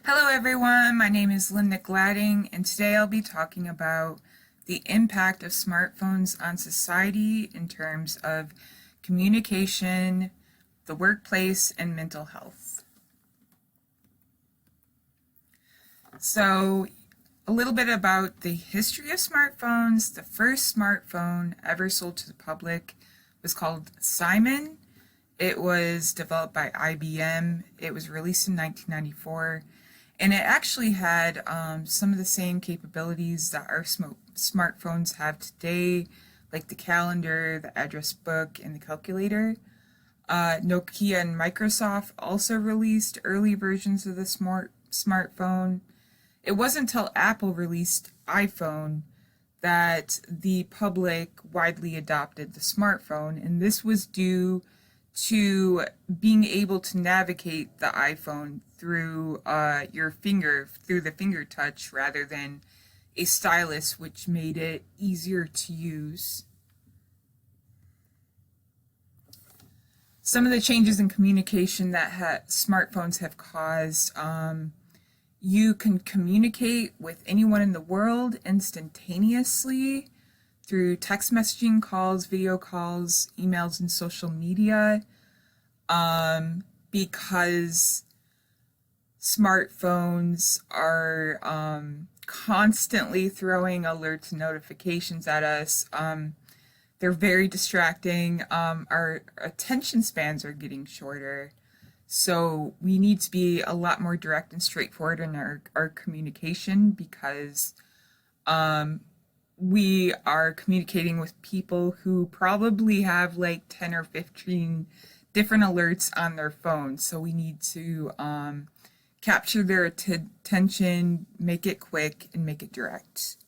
Hello everyone, my name is Linda Gladding, and today I'll be talking about the impact of smartphones on society in terms of communication, the workplace, and mental health. So, a little bit about the history of smartphones. The first smartphone ever sold to the public was called Simon. It was developed by IBM. It was released in 1994. And it actually had some of the same capabilities that our smartphones have today, like the calendar, the address book, and the calculator. Nokia and Microsoft also released early versions of the smartphone. It wasn't until Apple released iPhone that the public widely adopted the smartphone, and this was due to being able to navigate the iPhone through through the finger touch rather than a stylus, which made it easier to use. Some of the changes in communication that smartphones have caused, you can communicate with anyone in the world instantaneously through text messaging, calls, video calls, emails, and social media, because smartphones are constantly throwing alerts and notifications at us. They're very distracting. Our attention spans are getting shorter. So we need to be a lot more direct and straightforward in our communication because we are communicating with people who probably have like 10 or 15 different alerts on their phone. So we need to capture their attention, make it quick, and make it direct.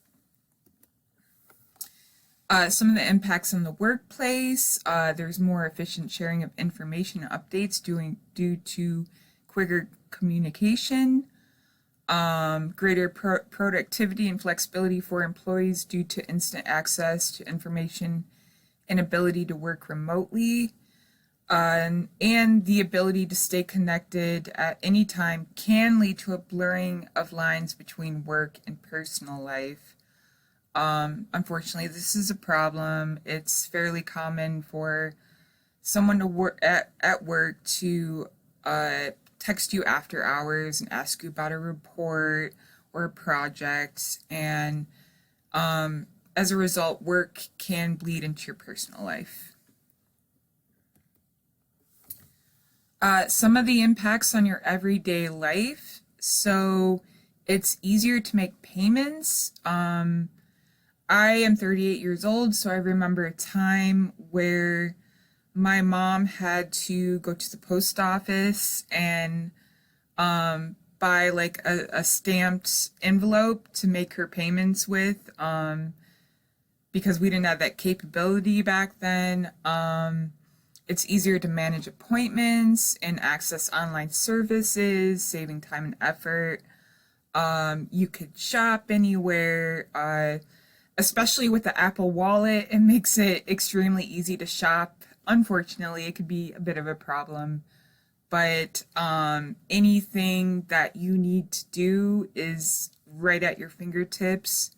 Some of the impacts on the workplace, there's more efficient sharing of information and updates due to quicker communication, greater productivity and flexibility for employees due to instant access to information and ability to work remotely, and the ability to stay connected at any time can lead to a blurring of lines between work and personal life. Unfortunately, this is a problem. It's fairly common for someone to work at work to text you after hours and ask you about a report or a project, and as a result, work can bleed into your personal life. Some of the impacts on your everyday life. So it's easier to make payments. I am 38 years old, so I remember a time where my mom had to go to the post office and buy like a stamped envelope to make her payments with, because we didn't have that capability back then. It's easier to manage appointments and access online services, saving time and effort. You could shop anywhere. Especially with the Apple Wallet, it makes it extremely easy to shop. Unfortunately, it could be a bit of a problem, but anything that you need to do is right at your fingertips.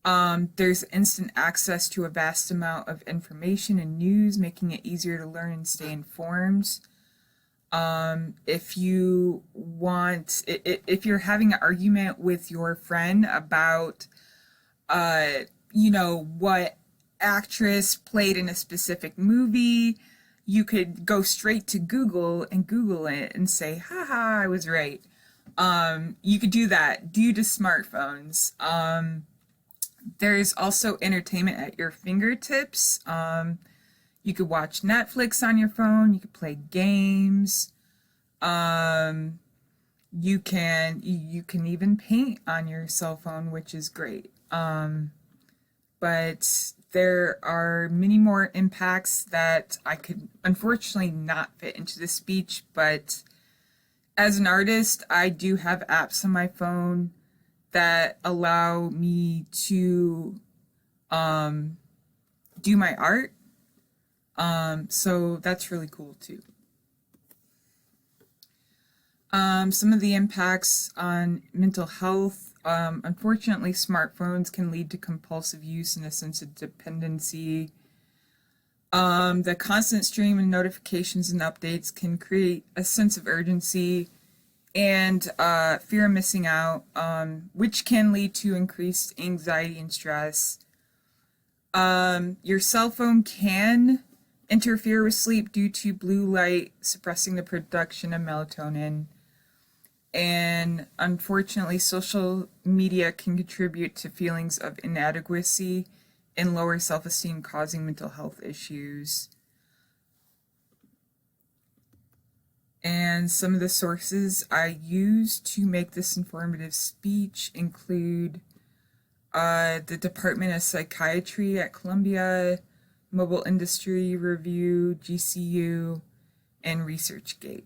There's instant access to a vast amount of information and news, making it easier to learn and stay informed. If you want, if you're having an argument with your friend about what actress played in a specific movie, you could go straight to Google and Google it and say, haha, I was right. You could do that due to smartphones. There's also entertainment at your fingertips. You could watch Netflix on your phone, you could play games. You can even paint on your cell phone, which is great. But there are many more impacts that I could unfortunately not fit into this speech, but as an artist, I do have apps on my phone that allow me to do my art. So that's really cool too. Some of the impacts on mental health. Unfortunately, smartphones can lead to compulsive use and a sense of dependency. The constant stream of notifications and updates can create a sense of urgency and fear of missing out, which can lead to increased anxiety and stress. Your cell phone can interfere with sleep due to blue light suppressing the production of melatonin. And unfortunately, social media can contribute to feelings of inadequacy and lower self esteem, causing mental health issues. And some of the sources I use to make this informative speech include the Department of Psychiatry at Columbia, Mobile Industry Review, GCU, and ResearchGate.